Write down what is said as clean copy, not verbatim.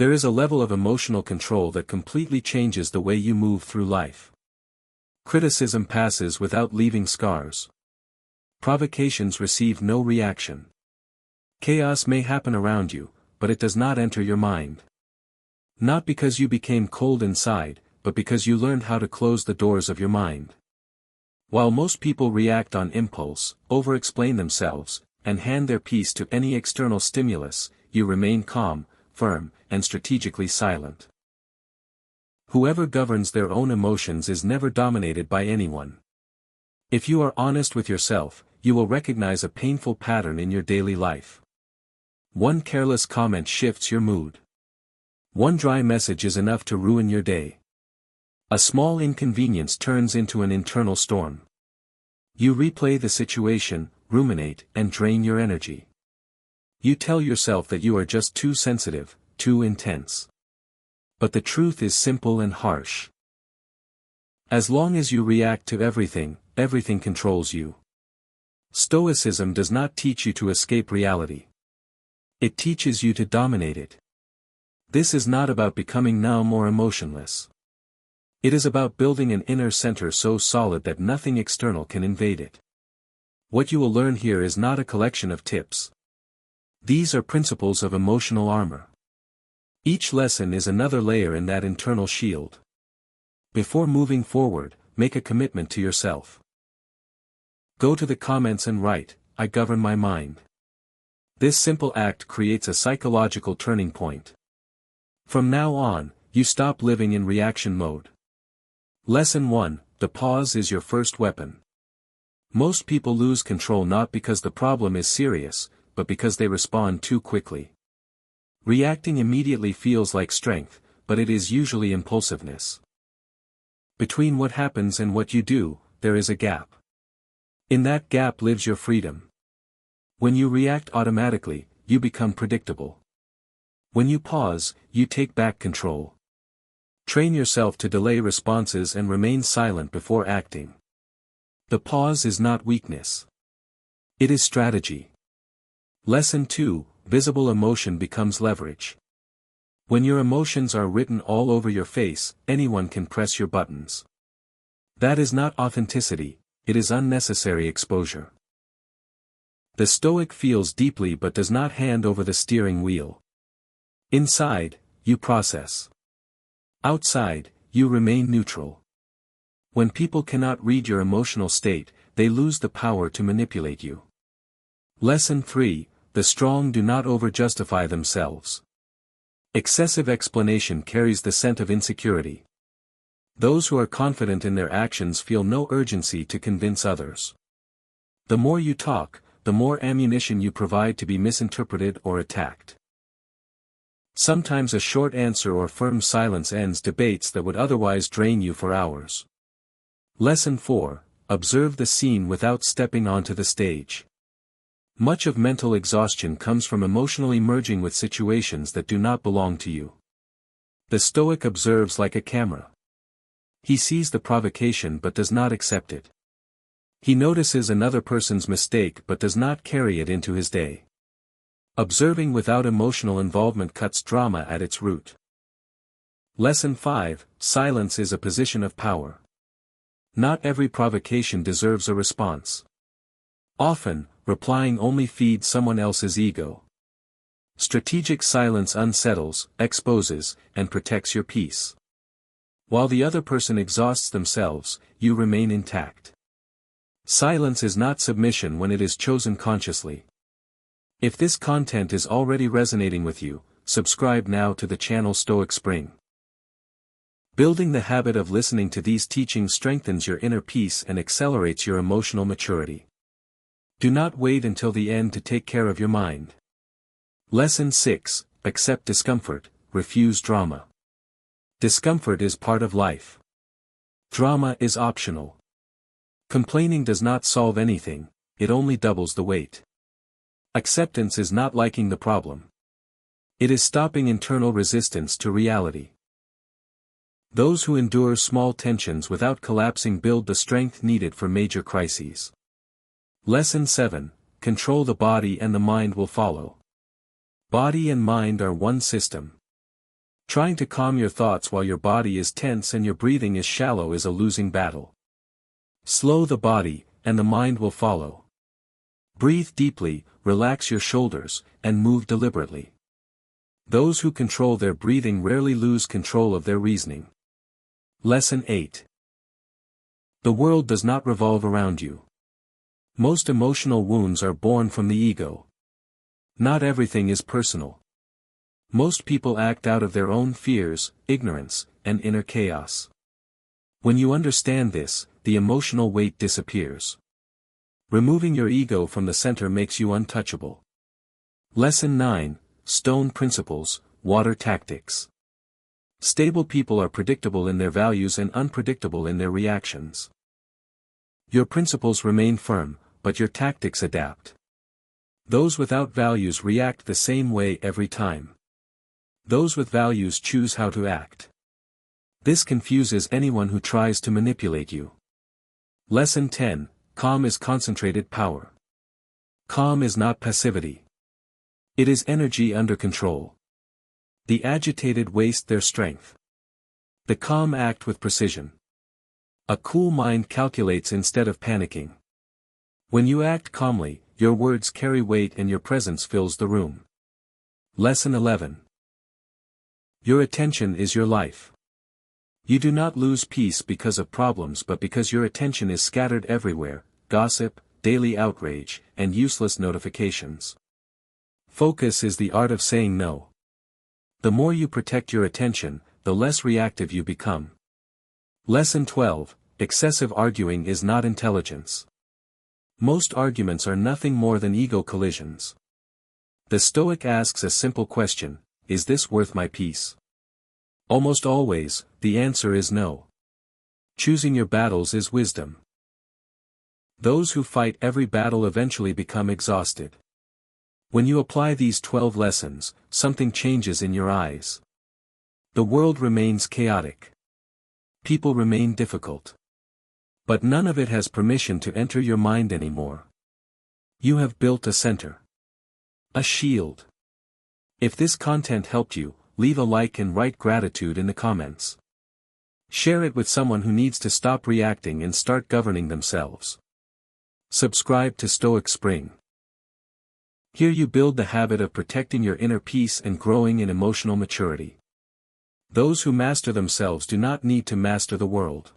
There is a level of emotional control that completely changes the way you move through life. Criticism passes without leaving scars. Provocations receive no reaction. Chaos may happen around you, but it does not enter your mind. Not because you became cold inside, but because you learned how to close the doors of your mind. While most people react on impulse, over-explain themselves, and hand their peace to any external stimulus, you remain calm, firm, and strategically silent. Whoever governs their own emotions is never dominated by anyone. If you are honest with yourself, you will recognize a painful pattern in your daily life. One careless comment shifts your mood. One dry message is enough to ruin your day. A small inconvenience turns into an internal storm. You replay the situation, ruminate, and drain your energy. You tell yourself that you are just too sensitive, too intense. But the truth is simple and harsh. As long as you react to everything, everything controls you. Stoicism does not teach you to escape reality. It teaches you to dominate it. This is not about becoming numb or emotionless. It is about building an inner center so solid that nothing external can invade it. What you will learn here is not a collection of tips. These are principles of emotional armor. Each lesson is another layer in that internal shield. Before moving forward, make a commitment to yourself. Go to the comments and write, "I govern my mind." This simple act creates a psychological turning point. From now on, you stop living in reaction mode. Lesson 1: The pause is your first weapon. Most people lose control not because the problem is serious, but because they respond too quickly. Reacting immediately feels like strength, but it is usually impulsiveness. Between what happens and what you do, there is a gap. In that gap lives your freedom. When you react automatically, you become predictable. When you pause, you take back control. Train yourself to delay responses and remain silent before acting. The pause is not weakness. It is strategy. Lesson 2: Visible emotion becomes leverage. When your emotions are written all over your face, anyone can press your buttons. That is not authenticity, it is unnecessary exposure. The Stoic feels deeply but does not hand over the steering wheel. Inside, you process. Outside, you remain neutral. When people cannot read your emotional state, they lose the power to manipulate you. Lesson 3: The strong do not over-justify themselves. Excessive explanation carries the scent of insecurity. Those who are confident in their actions feel no urgency to convince others. The more you talk, the more ammunition you provide to be misinterpreted or attacked. Sometimes a short answer or firm silence ends debates that would otherwise drain you for hours. Lesson 4: Observe the scene without stepping onto the stage. Much of mental exhaustion comes from emotionally merging with situations that do not belong to you. The Stoic observes like a camera. He sees the provocation but does not accept it. He notices another person's mistake but does not carry it into his day. Observing without emotional involvement cuts drama at its root. Lesson 5: Silence is a position of power. Not every provocation deserves a response. Often, replying only feeds someone else's ego. Strategic silence unsettles, exposes, and protects your peace. While the other person exhausts themselves, you remain intact. Silence is not submission when it is chosen consciously. If this content is already resonating with you, subscribe now to the channel Stoic Spring. Building the habit of listening to these teachings strengthens your inner peace and accelerates your emotional maturity. Do not wait until the end to take care of your mind. Lesson 6: Accept discomfort, refuse drama. Discomfort is part of life. Drama is optional. Complaining does not solve anything, it only doubles the weight. Acceptance is not liking the problem. It is stopping internal resistance to reality. Those who endure small tensions without collapsing build the strength needed for major crises. Lesson 7: Control the body and the mind will follow. Body and mind are one system. Trying to calm your thoughts while your body is tense and your breathing is shallow is a losing battle. Slow the body, and the mind will follow. Breathe deeply, relax your shoulders, and move deliberately. Those who control their breathing rarely lose control of their reasoning. Lesson 8. The world does not revolve around you. Most emotional wounds are born from the ego. Not everything is personal. Most people act out of their own fears, ignorance, and inner chaos. When you understand this, the emotional weight disappears. Removing your ego from the center makes you untouchable. Lesson 9, Stone Principles, Water Tactics. Stable people are predictable in their values and unpredictable in their reactions. Your principles remain firm, but your tactics adapt. Those without values react the same way every time. Those with values choose how to act. This confuses anyone who tries to manipulate you. Lesson 10, Calm is concentrated power. Calm is not passivity. It is energy under control. The agitated waste their strength. The calm act with precision. A cool mind calculates instead of panicking. When you act calmly, your words carry weight and your presence fills the room. Lesson 11. Your attention is your life. You do not lose peace because of problems but because your attention is scattered everywhere, gossip, daily outrage, and useless notifications. Focus is the art of saying no. The more you protect your attention, the less reactive you become. Lesson 12, Excessive arguing is not intelligence. Most arguments are nothing more than ego collisions. The Stoic asks a simple question, is this worth my peace? Almost always, the answer is no. Choosing your battles is wisdom. Those who fight every battle eventually become exhausted. When you apply these 12 lessons, something changes in your eyes. The world remains chaotic. People remain difficult. But none of it has permission to enter your mind anymore. You have built a center. A shield. If this content helped you, leave a like and write gratitude in the comments. Share it with someone who needs to stop reacting and start governing themselves. Subscribe to Stoic Spring. Here you build the habit of protecting your inner peace and growing in emotional maturity. Those who master themselves do not need to master the world.